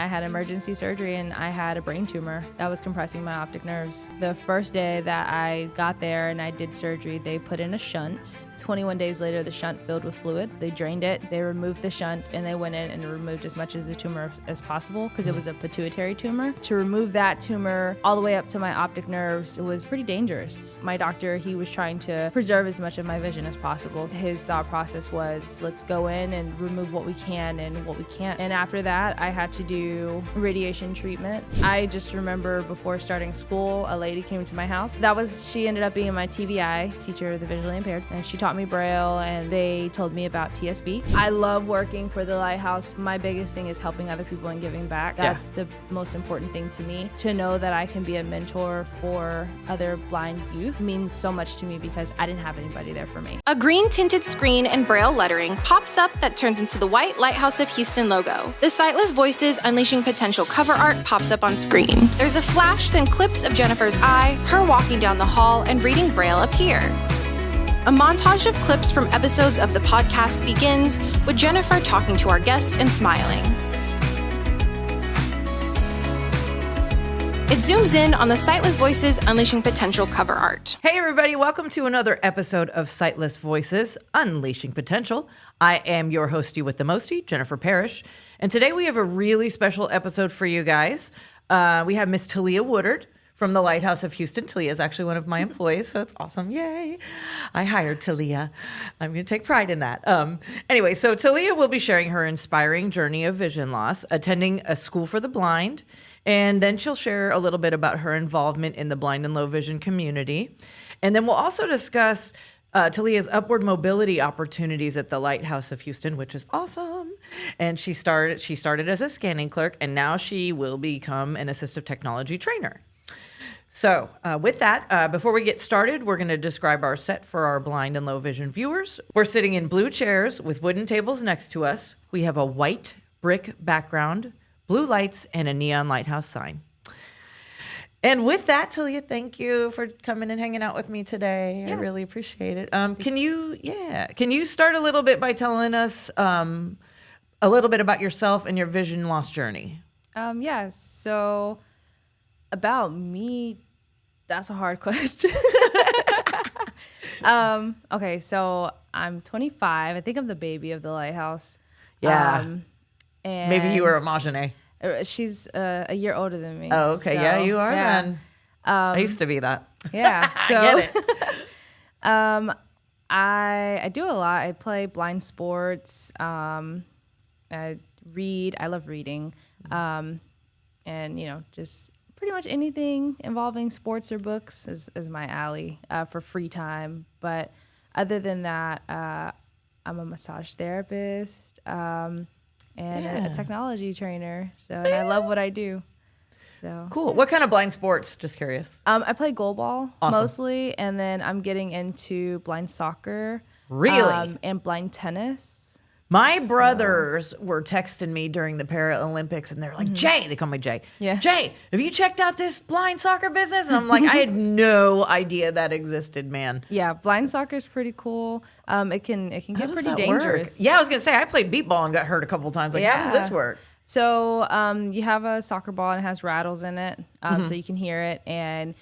I had emergency surgery and I had a brain tumor that was compressing my optic nerves. The first day that I got there and I did surgery, they put in a shunt. 21 days later, the shunt filled with fluid. They drained it, they removed the shunt, and they went in and removed as much of the tumor as possible because it was a pituitary tumor. To remove that tumor all the way up to my optic nerves, it was pretty dangerous. My doctor, he was trying to preserve as much of my vision as possible. His thought process was, let's go in and remove what we can and what we can't. And after that, I had to do radiation treatment. I just remember before starting school, a lady came to my house. She ended up being my TVI, teacher of the visually impaired, and she taught me Braille and they told me about TSB. I love working for the Lighthouse. My biggest thing is helping other people and giving back. That's the most important thing to me. To know that I can be a mentor for other blind youth means so much to me because I didn't have anybody there for me. A green tinted screen and Braille lettering pops up that turns into the white Lighthouse of Houston logo. The Sightless Voices Unleashing Potential cover art pops up on screen. There's a flash, then clips of Jennifer's eye, her walking down the hall, and reading Braille appear. A montage of clips from episodes of the podcast begins with Jennifer talking to our guests and smiling. It zooms in on the Sightless Voices Unleashing Potential cover art. Hey everybody, welcome to another episode of Sightless Voices Unleashing Potential. I am your hostie with the mostie, Jennifer Parrish, and today we have a really special episode for you guys. We have Miss Talia Woodard from the Lighthouse of Houston. Talia is actually one of my employees, so it's awesome. Yay. I hired Talia. I'm going to take pride in that. Anyway, so Talia will be sharing her inspiring journey of vision loss, attending a school for the blind, and then she'll share a little bit about her involvement in the blind and low vision community. And then we'll also discuss Talia's upward mobility opportunities at the Lighthouse of Houston, which is awesome. And she started as a scanning clerk, and now she will become an assistive technology trainer. So with that, before we get started, we're going to describe our set for our blind and low vision viewers. We're sitting in blue chairs with wooden tables next to us. We have a white brick background, blue lights, and a neon lighthouse sign. And with that, Talia, thank you for coming and hanging out with me today. Yeah. I really appreciate it. Can you start a little bit by telling us a little bit about yourself and your vision loss journey? So about me, that's a hard question. Okay, so I'm 25. I think I'm the baby of the Lighthouse. Yeah. And maybe you were a Majane. She's a year older than me. Oh, okay. So, yeah, you are then. I used to be that. Yeah. So I get it. I do a lot. I play blind sports. I read. I love reading. And, just pretty much anything involving sports or books is my alley for free time. But other than that, I'm a massage therapist. And a technology trainer. And I love what I do. So cool. What kind of blind sports? Just curious. I play goalball mostly, and then I'm getting into blind soccer. Really? And blind tennis. My brothers were texting me during the Paralympics, and they're like, Jay, they call me Jay. Yeah. Jay, have you checked out this blind soccer business? And I'm like, I had no idea that existed, man. Yeah, blind soccer is pretty cool. It can get pretty dangerous. Work? Yeah, I was gonna say I played beep ball and got hurt a couple of times. Like, how does this work? So you have a soccer ball and it has rattles in it, so you can hear it, and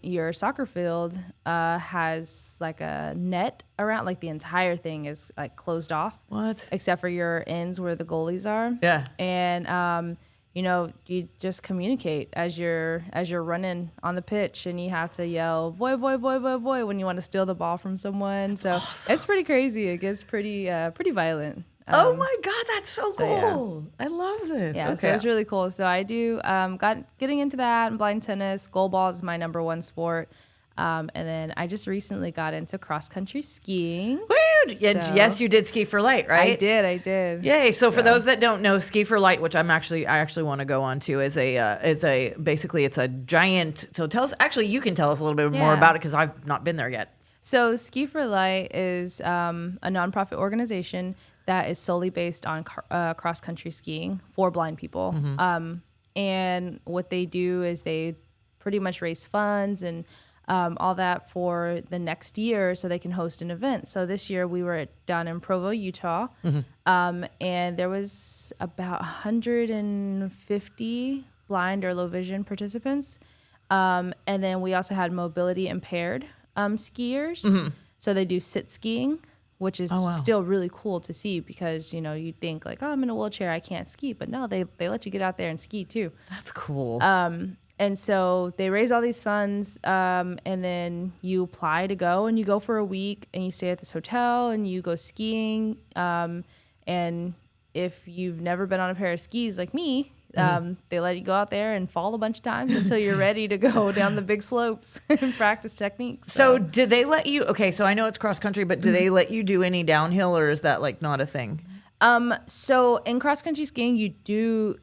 your soccer field has like a net around, like the entire thing is like closed off. What? Except for your ends where the goalies are. Yeah. And you just communicate as you're running on the pitch, and you have to yell "voy, voy, voy, voy, voy" when you want to steal the ball from someone. So It's pretty crazy. It gets pretty violent. Oh my God, that's so cool. Yeah. I love this. Yeah, so it's really cool. So I do getting into that, and blind tennis. Goalball is my number one sport. And then I just recently got into cross-country skiing. Woo! Yes, you did Ski for Light, right? I did. Yay. So for those that don't know, Ski for Light, which I actually want to go on to, is basically it's a giant. So you can tell us a little bit more about it because I've not been there yet. So Ski for Light is a nonprofit organization that is solely based on cross-country skiing for blind people. And what they do is they pretty much raise funds and all that for the next year so they can host an event. So this year we were down in Provo, Utah, and there was about 150 blind or low vision participants. And then we also had mobility impaired skiers. So they do sit skiing, which is still really cool to see because, you think like, oh, I'm in a wheelchair, I can't ski. But no, they let you get out there and ski too. That's cool. And so they raise all these funds, and then you apply to go, and you go for a week, and you stay at this hotel, and you go skiing. And if you've never been on a pair of skis like me, they let you go out there and fall a bunch of times until you're ready to go down the big slopes and practice techniques. So did they let you, okay, so I know it's cross country, but do they let you do any downhill, or is that like not a thing? So in cross country skiing, you do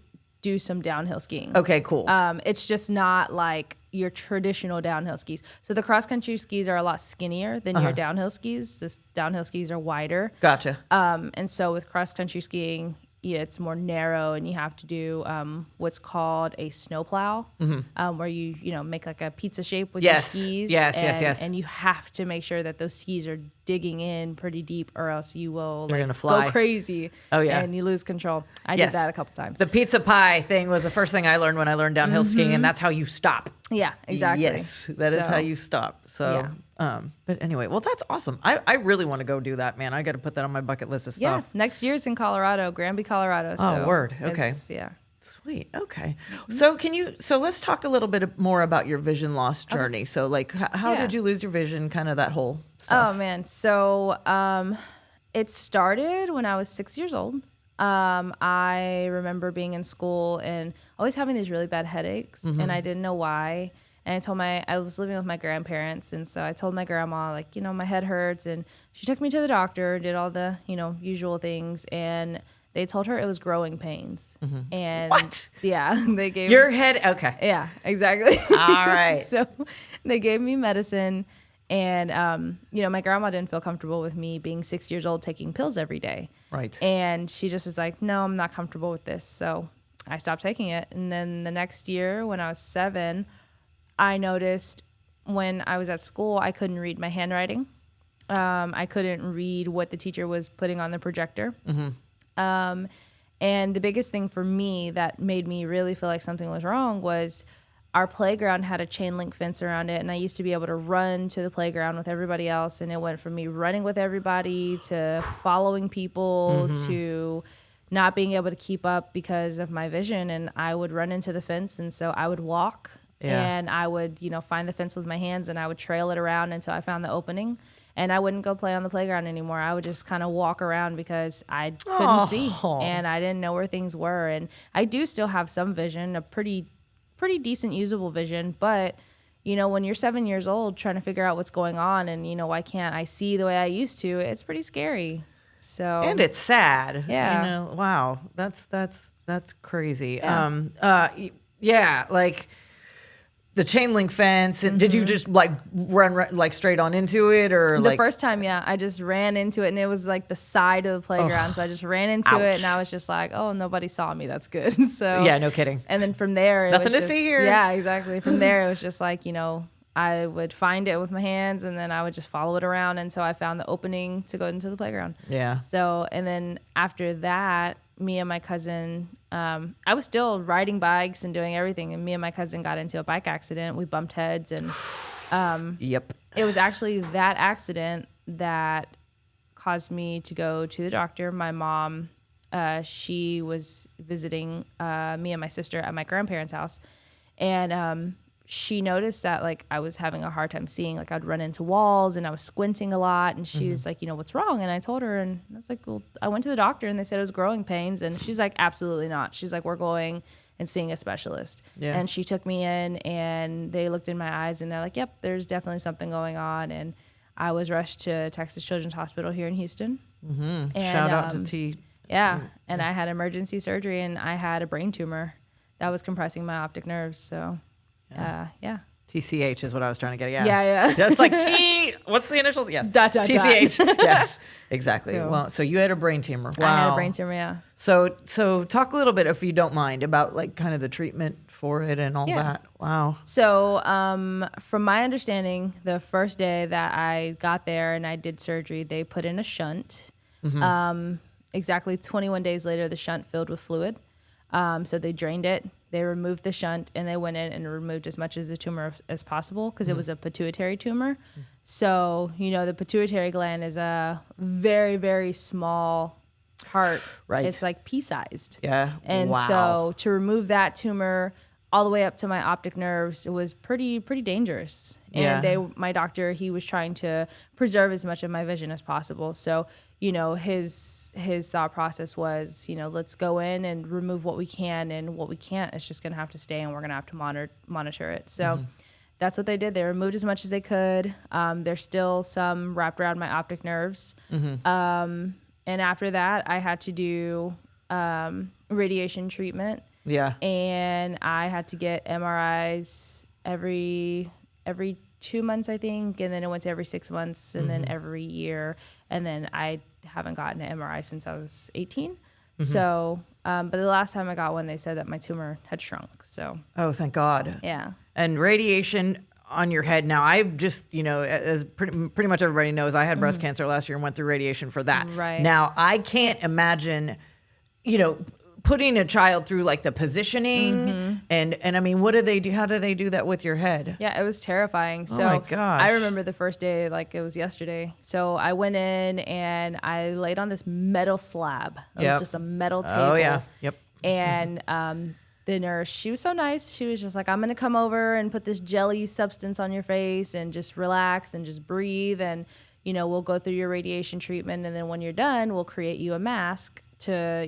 some downhill skiing. Okay, cool. It's just not like your traditional downhill skis. So the cross country skis are a lot skinnier than your downhill skis. The downhill skis are wider. Gotcha. And so with cross country skiing, it's more narrow, and you have to do what's called a snowplow, where you make like a pizza shape with your skis. Yes. And you have to make sure that those skis are digging in pretty deep, or else you will You're gonna fly. go crazy. Oh, yeah. And you lose control. I did that a couple times. The pizza pie thing was the first thing I learned when I learned downhill skiing, and that's how you stop. Yeah, exactly. Yes, that is how you stop. So, but anyway, well, that's awesome. I really want to go do that, man. I got to put that on my bucket list of stuff. Yeah, next year's in Colorado, Granby, Colorado. Oh, word. Okay. Yeah. Sweet. Okay. So let's talk a little bit more about your vision loss journey. So like, how did you lose your vision? Kind of that whole stuff. Oh man. So, it started when I was 6 years old. I remember being in school and always having these really bad headaches, and I didn't know why. And I was living with my grandparents, and so I told my grandma, like, my head hurts, and she took me to the doctor, did all the, usual things, and they told her it was growing pains. And what? Yeah, they gave your head. Okay. Yeah, exactly. All right. So they gave me medicine, and my grandma didn't feel comfortable with me being 6 years old taking pills every day. Right. And she just was like, no, I'm not comfortable with this. So I stopped taking it. And then the next year, when I was 7, I noticed when I was at school, I couldn't read my handwriting. I couldn't read what the teacher was putting on the projector. And the biggest thing for me that made me really feel like something was wrong was our playground had a chain link fence around it, and I used to be able to run to the playground with everybody else, and it went from me running with everybody to following people to not being able to keep up because of my vision, and I would run into the fence, and so I would walk, and I would, find the fence with my hands, and I would trail it around until I found the opening, and I wouldn't go play on the playground anymore. I would just kind of walk around because I couldn't see, and I didn't know where things were, and I do still have some vision, a pretty decent usable vision, but when you're 7 years old trying to figure out what's going on and why can't I see the way I used to, it's pretty scary. So and it's sad. Yeah. Wow. That's crazy. Yeah. Yeah, like the chain link fence. And did you just like run like straight on into it, or the first time? Yeah, I just ran into it, and it was like the side of the playground. So I just ran into it, and I was just like, "Oh, nobody saw me. That's good." So yeah, no kidding. And then from there, nothing to see here. Yeah, exactly. From there, it was just like I would find it with my hands, and then I would just follow it around until I found the opening to go into the playground. Yeah. So, and then after that, me and my cousin, I was still riding bikes and doing everything, and me and my cousin got into a bike accident. We bumped heads, and yep. It was actually that accident that caused me to go to the doctor. My mom, she was visiting me and my sister at my grandparents' house, and she noticed that like I was having a hard time seeing, like I'd run into walls and I was squinting a lot, and she was like, what's wrong? And I told her, and I was like, well, I went to the doctor and they said it was growing pains, and she's like, absolutely not. She's like, we're going and seeing a specialist. Yeah. And she took me in, and they looked in my eyes, and they're like, yep, there's definitely something going on. And I was rushed to Texas Children's Hospital here in Houston. And, shout out to T. Yeah, and I had emergency surgery, and I had a brain tumor that was compressing my optic nerves. So, yeah. TCH is what I was trying to get. Yeah. Yeah. That's like T. What's the initials? Yes. TCH. Yes. Exactly. So you had a brain tumor. Wow. I had a brain tumor. Yeah. So talk a little bit, if you don't mind, about like kind of the treatment for it and all that. Wow. So from my understanding, the first day that I got there and I did surgery, they put in a shunt. Exactly 21 days later, the shunt filled with fluid. So they drained it. They removed the shunt and they went in and removed as much of the tumor as possible because it was a pituitary tumor. So, the pituitary gland is a very, very small part. Right. It's like pea-sized. Yeah. And so to remove that tumor all the way up to my optic nerves, it was pretty dangerous. And my doctor, he was trying to preserve as much of my vision as possible. So, his thought process was, let's go in and remove what we can, and what we can't is just going to have to stay, and we're going to have to monitor it. So that's what they did. They removed as much as they could. There's still some wrapped around my optic nerves. And after that, I had to do radiation treatment. Yeah. And I had to get MRIs every 2 months, I think. And then it went to every 6 months and then every year. And then I haven't gotten an MRI since I was 18. So, but the last time I got one, they said that my tumor had shrunk. So. Oh, thank God. Yeah. And radiation on your head. Now, I've just, as pretty much everybody knows, I had breast cancer last year and went through radiation for that. Right. Now, I can't imagine, putting a child through like the positioning and I mean, what do they do? How do they do that with your head? Yeah, it was terrifying. So my gosh. I remember the first day like it was yesterday. So I went in and I laid on this metal slab. It was just a metal table. Oh yeah. Yep. And the nurse, she was so nice. She was just like, I'm going to come over and put this jelly substance on your face and just relax and just breathe. And, we'll go through your radiation treatment. And then when you're done, we'll create you a mask to,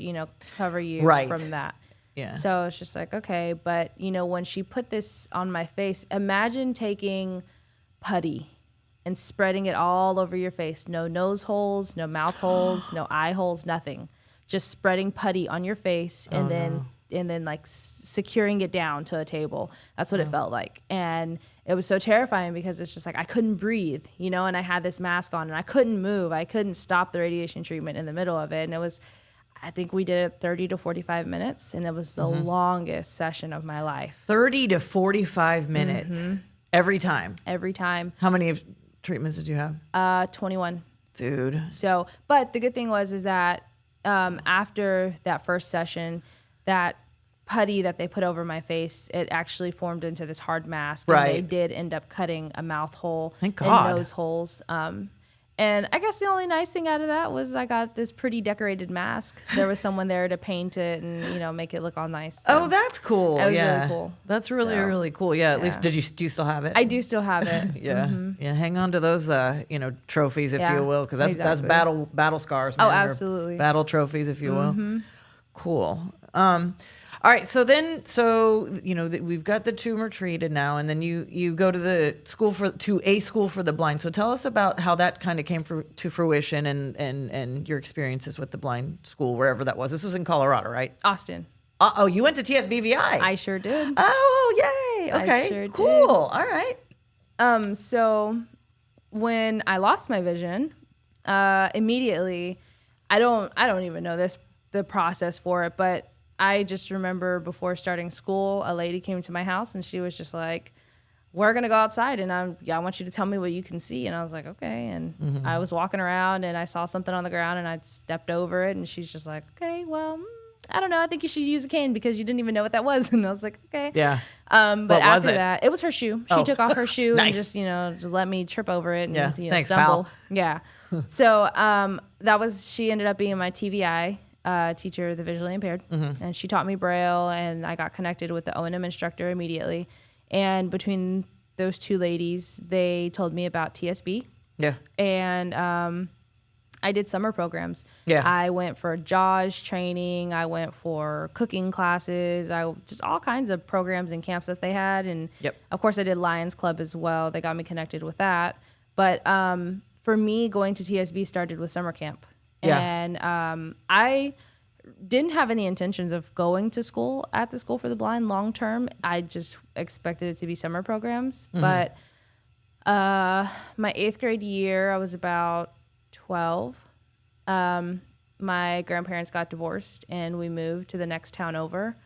cover you from that. Yeah. So it's just like, okay. But, when she put this on my face, imagine taking putty and spreading it all over your face. No nose holes, no mouth holes, no eye holes, nothing. Just spreading putty on your face and then like securing it down to a table. That's what it felt like. And it was so terrifying because it's just like I couldn't breathe, and I had this mask on and I couldn't move. I couldn't stop the radiation treatment in the middle of it. And it was, I think we did it 30 to 45 minutes, and it was the longest session of my life. 30 to 45 minutes every time. Every time. How many treatments did you have? 21. Dude. So, but the good thing is that after that first session, that putty that they put over my face, it actually formed into this hard mask. Right. And they did end up cutting a mouth hole Thank God. and nose holes. And I guess the only nice thing out of that was I got this pretty decorated mask. There was someone there to paint it and, make it look all nice. So Oh, that's cool. it was really cool. That's really cool. Yeah. At least, do you still have it? I do still have it. Yeah. Yeah. Hang on to those, trophies, if Yeah, you will, because that's exactly. battle scars. Man, Oh, or absolutely. battle trophies, if you will. Cool. All right. So we've got the tumor treated now, and then you go to a school for the blind. So tell us about how that kind of came to fruition and your experiences with the blind school, wherever that was. This was in Colorado, right? Austin. Oh, you went to TSBVI. I sure did. Oh, yay. Okay. I sure did. Cool. All right. So when I lost my vision, immediately, I don't even know the process for it, but I just remember before starting school, a lady came to my house and she was just like, we're going to go outside and I want you to tell me what you can see. And I was like, okay. And I was walking around and I saw something on the ground and I stepped over it and she's just like, okay, well, I don't know. I think you should use a cane because you didn't even know what that was. And I was like, okay. Yeah. But after that, it was her shoe. She took off her shoe Nice. and just let me trip over it and Thanks, stumble. pal. Yeah. So she ended up being my TVI teacher, the visually impaired, and she taught me Braille, and I got connected with the O&M instructor immediately. And between those two ladies, they told me about TSB. Yeah. And I did summer programs. Yeah. I went for JAWS training. I went for cooking classes. Just all kinds of programs and camps that they had. And of course, I did Lions Club as well. They got me connected with that. But for me, going to TSB started with summer camp. Yeah. And I didn't have any intentions of going to school at the School for the Blind long term. I just expected it to be summer programs. But my 8th grade year, I was about 12. My grandparents got divorced, and we moved to the next town over.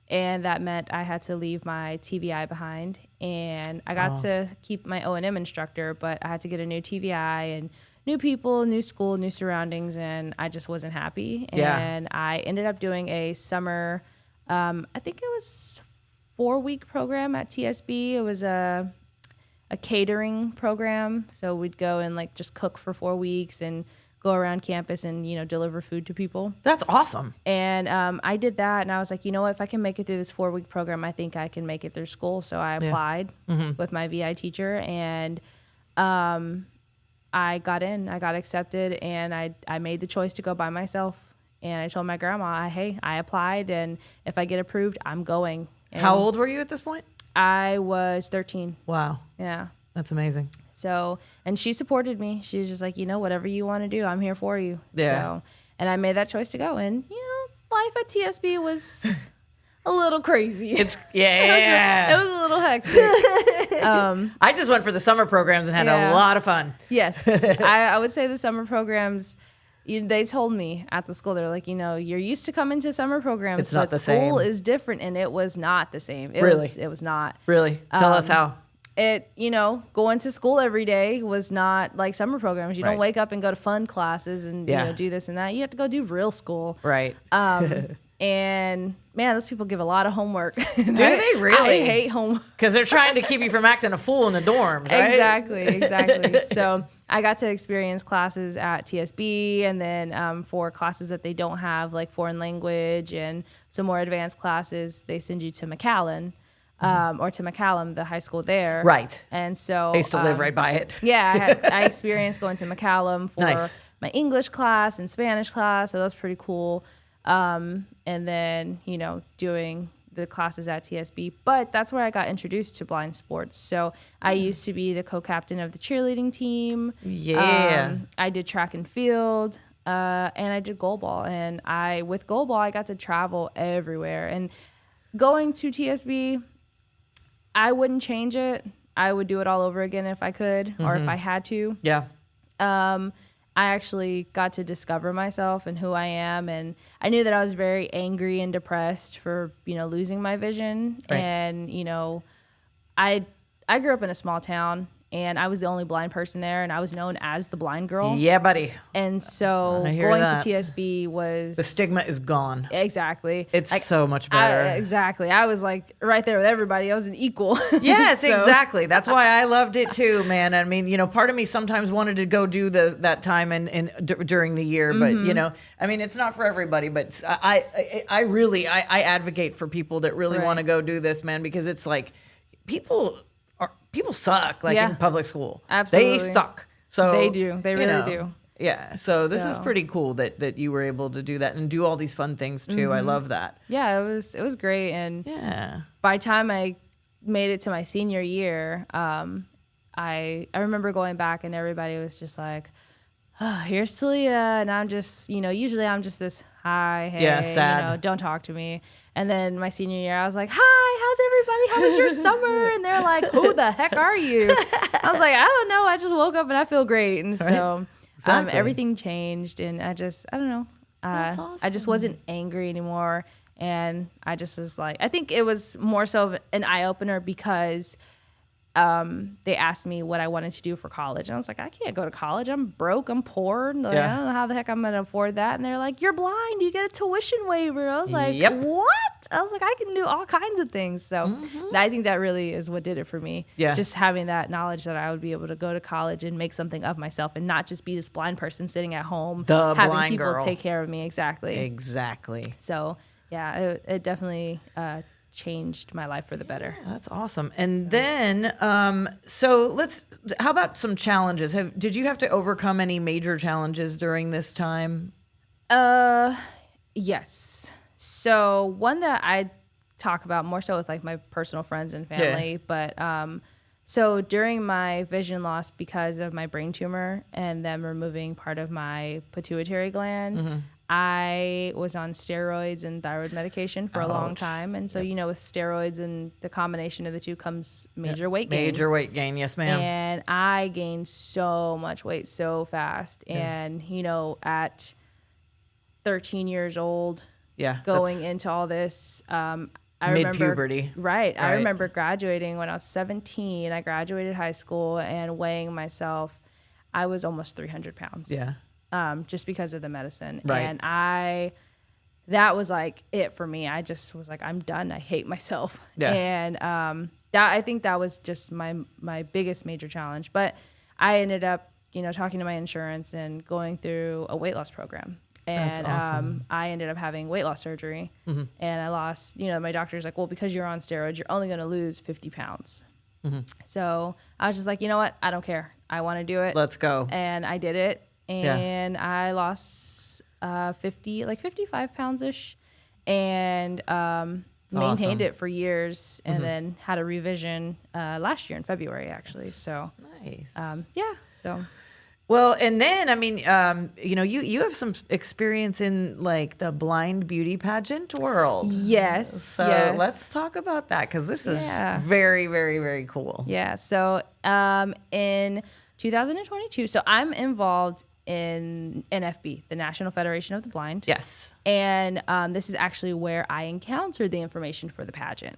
And that meant I had to leave my TVI behind. And I got to keep my O&M instructor, but I had to get a new TVI and new people, new school, new surroundings, and I just wasn't happy. Yeah. And I ended up doing a summer, I think it was 4-week program at TSB. It was a catering program. So we'd go and like just cook for 4 weeks and go around campus and, deliver food to people. That's awesome. And I did that, and I was like, you know what? If I can make it through this 4-week program, I think I can make it through school. So I applied with my VI teacher, and I got in. I got accepted, and I made the choice to go by myself. And I told my grandma, hey, I applied, and if I get approved, I'm going. And How old were you at this point? I was 13. Wow. Yeah. That's amazing. So, and she supported me. She was just like, whatever you want to do, I'm here for you. Yeah. So, and I made that choice to go. And, life at TSB was a little crazy. It was a little hectic. I just went for the summer programs and had a lot of fun. Yes. I would say the summer programs, they told me at the school, they're like, you're used to coming to summer programs, It's not but the school same. is different. And it was not the same. Really? It was not. Really? Tell us how. It, going to school every day was not like summer programs. You don't wake up and go to fun classes and do this and that. You have to go do real school. Right. And man, those people give a lot of homework. Do they really? I hate homework. Because they're trying to keep you from acting a fool in the dorms, right? Exactly. So I got to experience classes at TSB, and then for classes that they don't have, like foreign language and some more advanced classes, they send you to McAllen. Or to McCallum, the high school there. Right. And so I used to live right by it. Yeah, I experienced going to McCallum for Nice. my English class and Spanish class, so that was pretty cool. And then, doing the classes at TSB. But that's where I got introduced to blind sports. So I used to be the co-captain of the cheerleading team. Yeah. I did track and field, and I did goalball. And with goalball, I got to travel everywhere. And going to TSB, I wouldn't change it. I would do it all over again if I could, or if I had to. Yeah. I actually got to discover myself and who I am, and I knew that I was very angry and depressed for losing my vision. Right. And I grew up in a small town, and I was the only blind person there, and I was known as the blind girl. Yeah, buddy. And so I hear going that. to TSB was The stigma is gone. exactly. It's so much better. Exactly. I was like right there with everybody. I was an equal. Yes, So- exactly. That's why I loved it too, man. I mean, part of me sometimes wanted to go do that time during the year, but I mean, it's not for everybody. But I really advocate for people that really Right. want to go do this, man, because it's like people suck in public school. Absolutely. They suck. So They do. They really do. Yeah. So this is So- pretty cool that you were able to do that and do all these fun things too. I love that. Yeah, it was great. And Yeah. by the time I made it to my senior year, I remember going back and everybody was just like, oh, here's Talia. And I'm just, usually I'm just this, hi, hey, Yeah, sad. don't talk to me. And then my senior year, I was like, hi, how's everybody? How was your summer? And they're like, who the heck are you? I was like, I don't know. I just woke up and I feel great. And so Exactly. everything changed. And I don't know. That's I just wasn't angry anymore. And I just was like, I think it was more so an eye opener because they asked me what I wanted to do for college. And I was like, I can't go to college. I'm broke. I'm poor. Like, Yeah. I don't know how the heck I'm going to afford that. And they're like, you're blind. You get a tuition waiver. I was like, Yep. what? I was like, I can do all kinds of things. So I think that really is what did it for me. Yeah. Just having that knowledge that I would be able to go to college and make something of myself and not just be this blind person sitting at home, The having blind people girl. take care of me. Exactly. Exactly. So yeah, it definitely changed my life for the better. That's awesome. And then, so how about some challenges? Did you have to overcome any major challenges during this time? Yes. So one that I talk about more so with like my personal friends and family, but so during my vision loss because of my brain tumor and them removing part of my pituitary gland, I was on steroids and thyroid medication for a long Ouch. time. And so, with steroids and the combination of the two comes major weight gain. Major weight gain, yes, ma'am. And I gained so much weight so fast. And, at 13 years old, going into all this, I remember mid-puberty. Right. I remember graduating when I was 17. I graduated high school and weighing myself, I was almost 300 pounds. Yeah. Just because of the medicine. Right. And that was like it for me. I just was like, I'm done. I hate myself. Yeah. And I think that was just my biggest major challenge. But I ended up, talking to my insurance and going through a weight loss program. And That's awesome. I ended up having weight loss surgery. And I lost, my doctor's like, well, because you're on steroids, you're only going to lose 50 pounds. So I was just like, you know what? I don't care. I want to do it. Let's go. And I did it. And I lost 55 pounds-ish, and maintained it for years, and then had a revision last year in February, actually. So nice. So. Well, and then, I mean, you have some experience in like the blind beauty pageant world. Yes. So let's talk about that, because this is very, very, very cool. Yeah. So in 2022, so I'm involved in NFB, the National Federation of the Blind. Yes. And this is actually where I encountered the information for the pageant.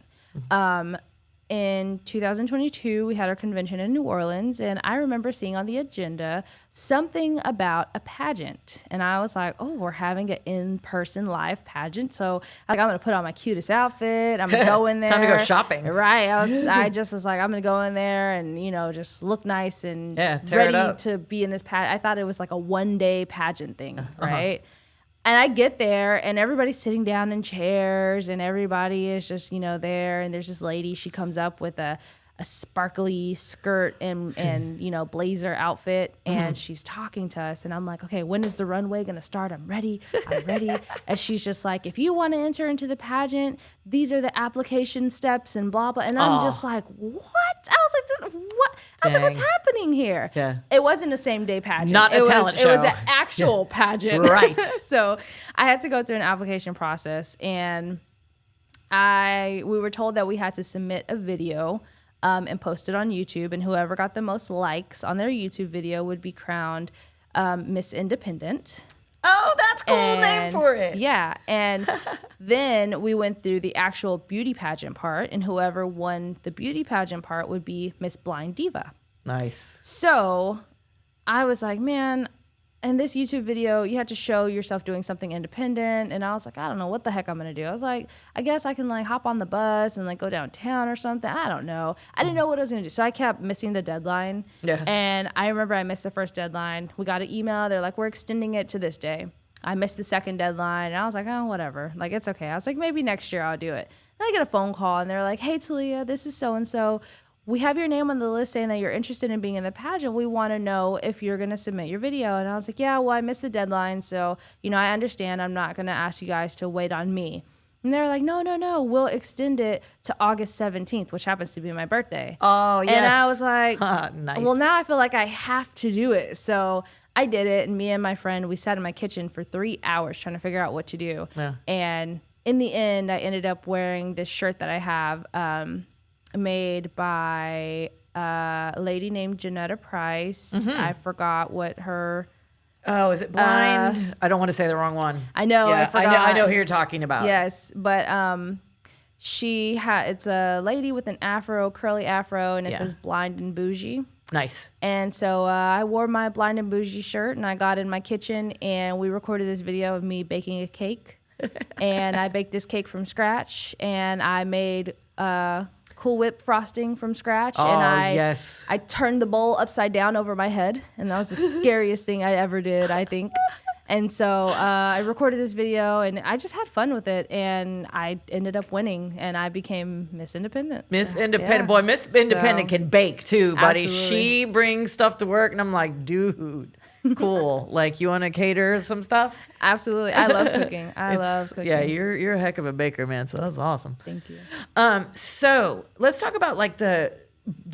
In 2022, we had our convention in New Orleans, and I remember seeing on the agenda something about a pageant. And I was like, oh, we're having an in-person live pageant. So I'm going to put on my cutest outfit. I'm going to go in there. Time to go shopping. Right. I just was like, I'm going to go in there and, just look nice and ready to be in this pageant. I thought it was like a one-day pageant thing, right? And I get there, and everybody's sitting down in chairs, and everybody is just, there. And there's this lady, she comes up with a sparkly skirt and blazer outfit, and she's talking to us. And I'm like, okay, when is the runway going to start? I'm ready. And she's just like, if you want to enter into the pageant, these are the application steps and blah, blah. And I'm just like, what? I was like, what? I was like, what's happening here? Yeah. It wasn't a same day pageant. Not a talent show. It was an actual pageant. Right. So I had to go through an application process, and we were told that we had to submit a video and post it on YouTube, and whoever got the most likes on their YouTube video would be crowned Miss Independent. Oh, that's cool name for it. Yeah, and then we went through the actual beauty pageant part, and whoever won the beauty pageant part would be Miss Blind Diva. Nice. So I was like, man, in this YouTube video, you had to show yourself doing something independent. And I was like, I don't know what the heck I'm going to do. I was like, I guess I can like hop on the bus and like go downtown or something. I don't know. I didn't know what I was going to do. So I kept missing the deadline. Yeah. And I remember I missed the first deadline. We got an email. They're like, we're extending it to this day. I missed the second deadline. And I was like, oh, whatever. Like, it's okay. I was like, maybe next year I'll do it. Then I get a phone call, and they're like, hey, Talia, this is so-and-so. We have your name on the list saying that you're interested in being in the pageant. We want to know if you're going to submit your video. And I was like, yeah, well, I missed the deadline. So, I understand. I'm not going to ask you guys to wait on me. And they're like, no. We'll extend it to August 17th, which happens to be my birthday. Oh, yes. And I was like, nice. Well, now I feel like I have to do it. So I did it. And me and my friend, we sat in my kitchen for 3 hours trying to figure out what to do. Yeah. And in the end, I ended up wearing this shirt that I have, made by a lady named Janetta Price. I forgot what her... Oh, is it Blind? I don't want to say the wrong one. I know, Yeah, I forgot. I know who you're talking about. Yes, but it's a lady with an afro, curly afro, and it says Blind and Bougie. Nice. And so I wore my Blind and Bougie shirt, and I got in my kitchen, and we recorded this video of me baking a cake. And I baked this cake from scratch, and I made... Cool Whip frosting from scratch, and I turned the bowl upside down over my head, and that was the scariest thing I ever did, I think. And so I recorded this video, and I just had fun with it, and I ended up winning, and I became Miss Independent. Miss Independent. Boy, Miss Independent can bake too, buddy. Absolutely. She brings stuff to work, and I'm like, dude, cool. Like, you want to cater some stuff? Absolutely. I love cooking. I love cooking. Yeah, you're a heck of a baker, man, so that's awesome. Thank you. So let's talk about like the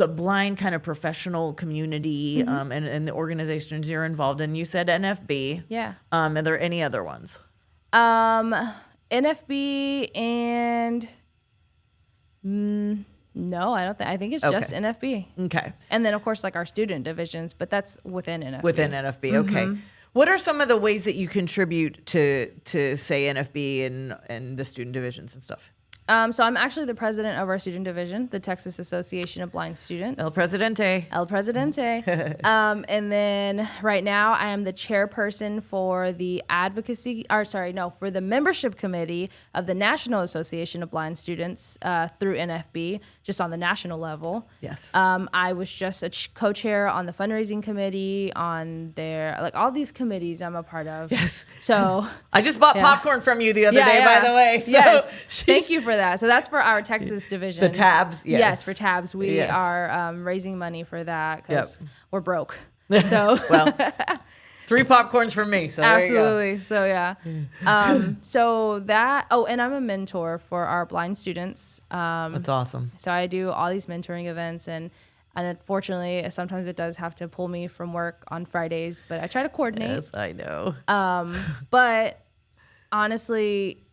blind kind of professional community and the organizations you're involved in. You said NFB. Yeah. Are there any other ones? NFB and no, I don't think. I think it's just NFB. Okay. And then of course like our student divisions, but that's within NFB. Within NFB, okay. What are some of the ways that you contribute to say NFB and the student divisions and stuff? So I'm actually the president of our student division, the Texas Association of Blind Students. El Presidente. El Presidente. And then right now I am the chairperson for the for the membership committee of the National Association of Blind Students through NFB, just on the national level. Yes. I was just a co-chair on the fundraising committee, on all these committees I'm a part of. Yes. So I just bought popcorn from you the other day, by the way. So yes. Thank you for that. So that's for our Texas division. The tabs, yes. Yes, for tabs. We are raising money for that because we're broke. So well, 3 popcorns from me. So absolutely. So yeah. So that. Oh, and I'm a mentor for our blind students. That's awesome. So I do all these mentoring events, and unfortunately, sometimes it does have to pull me from work on Fridays, but I try to coordinate. Yes, I know. But honestly,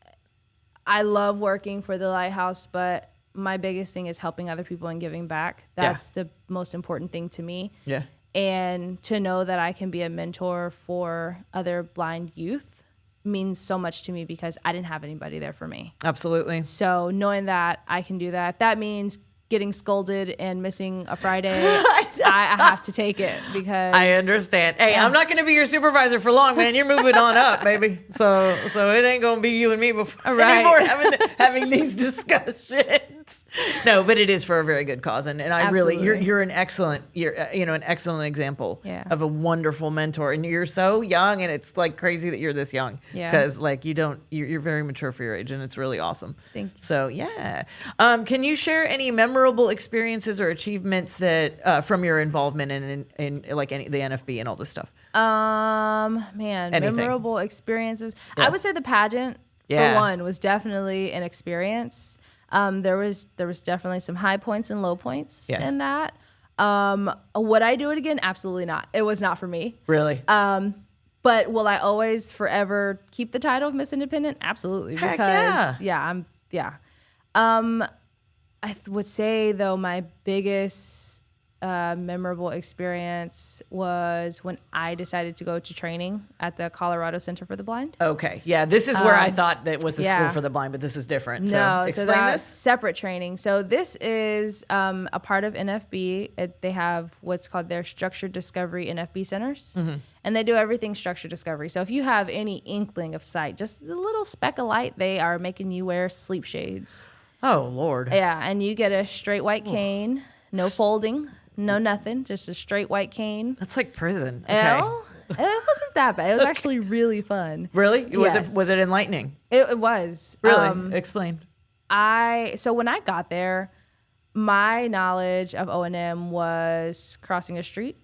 I love working for the Lighthouse, but my biggest thing is helping other people and giving back. That's the most important thing to me. Yeah. And to know that I can be a mentor for other blind youth means so much to me because I didn't have anybody there for me. Absolutely. So knowing that I can do that, if that means getting scolded and missing a Friday, I have to take it because I understand. Hey, I'm not going to be your supervisor for long, man. You're moving on up, baby. So it ain't going to be you and me anymore having these discussions. No, but it is for a very good cause, and I really you're an excellent an excellent example of a wonderful mentor, and you're so young, and it's like crazy that you're this young because like you're very mature for your age, and it's really awesome. Thank you. So can you share any memorable experiences or achievements that from your involvement in like the NFB and all this stuff? Memorable experiences. Yes. I would say the pageant for one was definitely an experience. There was definitely some high points and low points in that. Would I do it again? Absolutely not. It was not for me. Really? But will I always forever keep the title of Miss Independent? Absolutely. Heck because I would say though my biggest memorable experience was when I decided to go to training at the Colorado Center for the Blind. Okay. Yeah, this is where I thought that was the school for the blind, but this is different. No, so that's separate training. So this is a part of NFB. They have what's called their Structured Discovery NFB centers. And they do everything structured discovery. So if you have any inkling of sight, just a little speck of light, they are making you wear sleep shades. Oh, Lord. Yeah, and you get a straight white cane, no folding. No, nothing. Just a straight white cane. That's like prison. Okay. It wasn't that bad. It was actually really fun. Really? Yes. Was it enlightening? It was. Really? Explain. So when I got there, my knowledge of O&M was crossing a street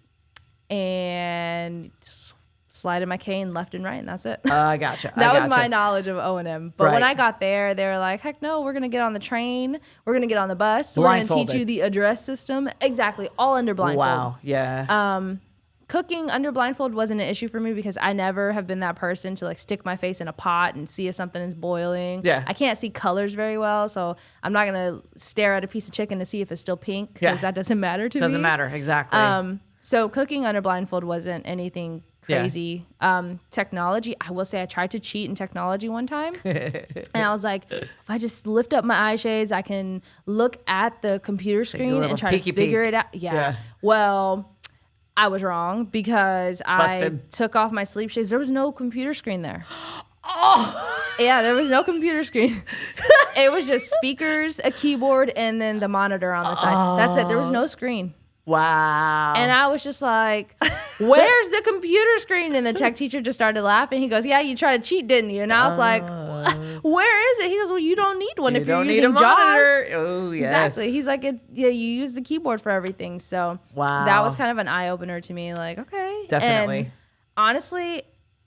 and just sliding my cane left and right, and that's it. I gotcha. That was my knowledge of O&M. But when I got there, they were like, heck no, we're going to get on the train. We're going to get on the bus. We're going to teach you the address system. Exactly. All under blindfold. Wow. Yeah. Cooking under blindfold wasn't an issue for me because I never have been that person to like stick my face in a pot and see if something is boiling. Yeah. I can't see colors very well, so I'm not going to stare at a piece of chicken to see if it's still pink because that doesn't matter to me. Doesn't matter. Exactly. So cooking under blindfold wasn't anything crazy. Technology, I will say I tried to cheat in technology one time. And I was like, if I just lift up my eye shades, I can look at the computer screen and try to figure it out. Yeah. Well, I was wrong because I took off my sleep shades. There was no computer screen there. Yeah, there was no computer screen. It was just speakers, a keyboard, and then the monitor on the side. That's it. There was no screen. Wow. And I was just like, where's the computer screen? And the tech teacher just started laughing. He goes, yeah, you tried to cheat, didn't you? And I was like, where is it? He goes, well, you don't need one if you're using JAWS. Oh, yes. Exactly. He's like, you use the keyboard for everything. So that was kind of an eye-opener to me. Like, okay. Definitely. And honestly,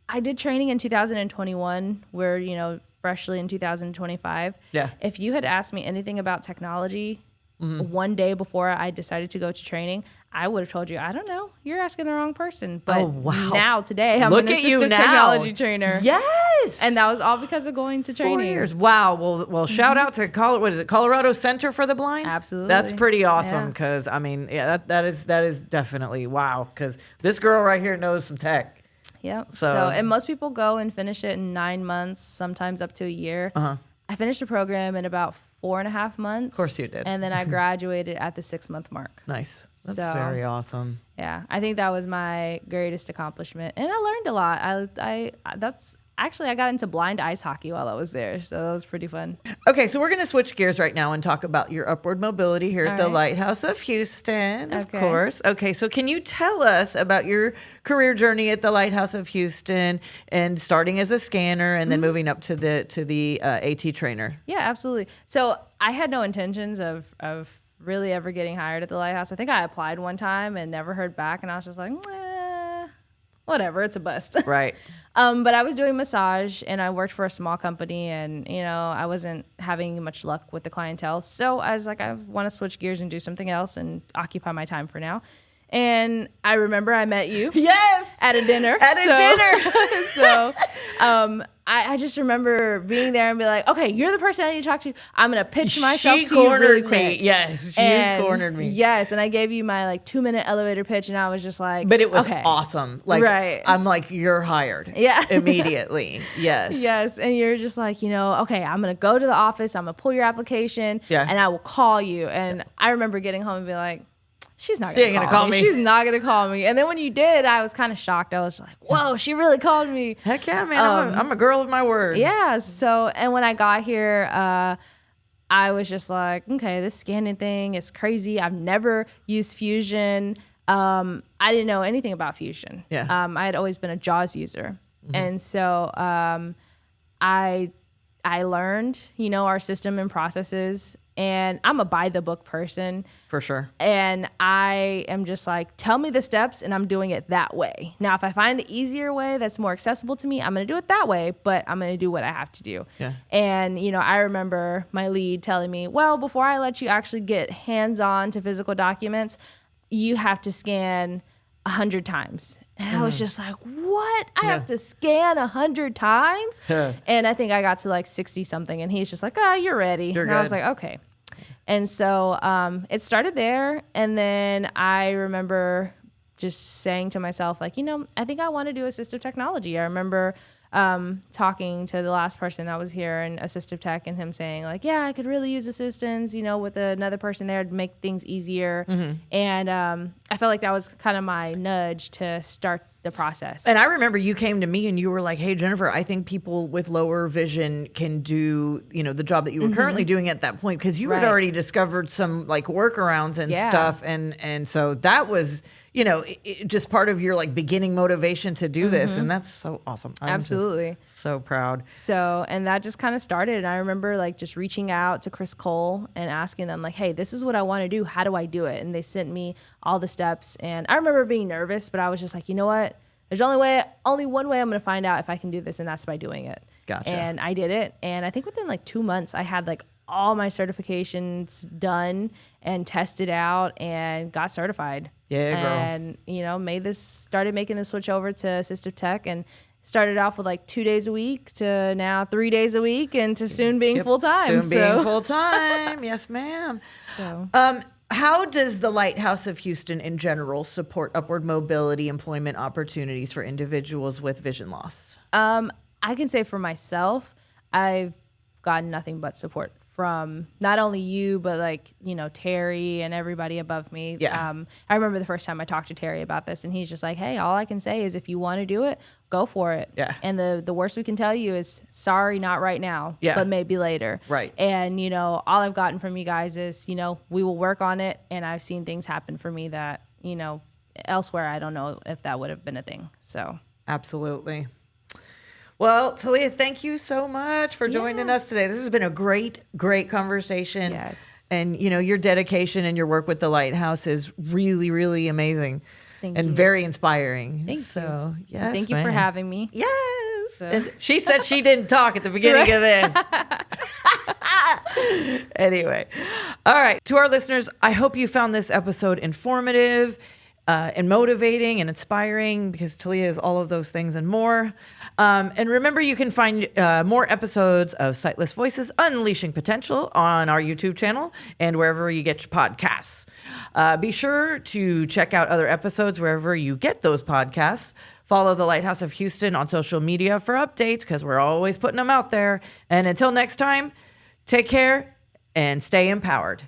I did training in 2021. We're, freshly in 2025. Yeah. If you had asked me anything about technology one day before I decided to go to training, I would have told you, I don't know, you're asking the wrong person. But now, today, I'm an assistive technology trainer. Yes. And that was all because of going to training. 4 years. Wow. Well, shout out to Colorado Center for the Blind? Absolutely. That's pretty awesome because, I mean, that is definitely wow because this girl right here knows some tech. Yep. So, and most people go and finish it in 9 months, sometimes up to a year. I finished the program in about 4.5 months. Of course you did. And then I graduated at the 6-month mark. Nice. That's very awesome. Yeah, I think that was my greatest accomplishment, and I learned a lot. I got into blind ice hockey while I was there, so that was pretty fun. Okay, so we're going to switch gears right now and talk about your upward mobility here at the Lighthouse of Houston, of course. Okay, so can you tell us about your career journey at the Lighthouse of Houston and starting as a scanner and then moving up to the AT trainer? Yeah, absolutely. So I had no intentions of really ever getting hired at the Lighthouse. I think I applied one time and never heard back, and I was just like, whatever, it's a bust. Right. But I was doing massage, and I worked for a small company, and I wasn't having much luck with the clientele. So I was like, I want to switch gears and do something else and occupy my time for now. And I remember I met you. Yes. At a dinner. So I just remember being there and be like, okay, you're the person I need to talk to. I'm going to pitch myself to you really quick. Yes, she cornered me. Yes, and I gave you my 2-minute elevator pitch, and I was just like, but it was awesome. I'm like, you're hired. Yeah. Immediately. Yes. Yes, and you're just like, okay, I'm going to go to the office. I'm going to pull your application, and I will call you. And I remember getting home and be like, she's not going to call me. She's not going to call me. And then when you did, I was kind of shocked. I was like, whoa, she really called me. Heck yeah, man. I'm a girl of my word. Yeah. So, and when I got here, I was just like, okay, this scanning thing is crazy. I've never used Fusion. I didn't know anything about Fusion. Yeah. I had always been a JAWS user. And so I learned, our system and processes. And I'm a by the book person. For sure. And I am just like, tell me the steps and I'm doing it that way. Now, if I find an easier way that's more accessible to me, I'm going to do it that way, but I'm going to do what I have to do. Yeah. And, I remember my lead telling me, well, before I let you actually get hands-on to physical documents, you have to scan 100 times. And I was just like, what? I have to scan 100 times? And I think I got to 60 something, and he's just like, you're ready. You're and good. I was like, okay. And so it started there. And then I remember just saying to myself, I think I want to do assistive technology. I remember talking to the last person that was here in assistive tech and him saying I could really use assistance, with another person there to make things easier. And I felt like that was kind of my nudge to start the process. And I remember you came to me and you were like, hey, Jennifer, I think people with lower vision can do, the job that you were currently doing at that point, because you had already discovered some workarounds and stuff. And so that was, just part of your beginning motivation to do this. And that's so awesome. I'm Absolutely. So proud. So, and that just kind of started. And I remember just reaching out to Chris Cole and asking them hey, this is what I want to do. How do I do it? And they sent me all the steps. And I remember being nervous, but I was just like, you know what? There's only one way I'm going to find out if I can do this, and that's by doing it. Gotcha. And I did it. And I think within 2 months, I had all my certifications done and tested out and got certified. Yeah, girl. And, started making the switch over to assistive tech, and started off with 2 days a week to now 3 days a week, and to soon being full time. Being full time. Yes, ma'am. So. How does the Lighthouse of Houston in general support upward mobility employment opportunities for individuals with vision loss? I can say for myself, I've gotten nothing but support from not only you, but Terry and everybody above me. Yeah. I remember the first time I talked to Terry about this, and he's just like, hey, all I can say is if you want to do it, go for it. Yeah. And the worst we can tell you is sorry, not right now, but maybe later. Right. And, all I've gotten from you guys is, we will work on it. And I've seen things happen for me that, elsewhere, I don't know if that would have been a thing. So. Absolutely. Well, Talia, thank you so much for joining us today. This has been a great, great conversation. Yes. And, your dedication and your work with the Lighthouse is really, really amazing. Thank and you. very inspiring. Thank you. Yes, thank you for having me. Yes. So. And she said she didn't talk at the beginning of this. Anyway. All right. To our listeners, I hope you found this episode informative and motivating and inspiring, because Talia is all of those things and more. And remember, you can find more episodes of Sightless Voices Unleashing Potential on our YouTube channel and wherever you get your podcasts. Be sure to check out other episodes wherever you get those podcasts. Follow the Lighthouse of Houston on social media for updates, because we're always putting them out there. And until next time, take care and stay empowered.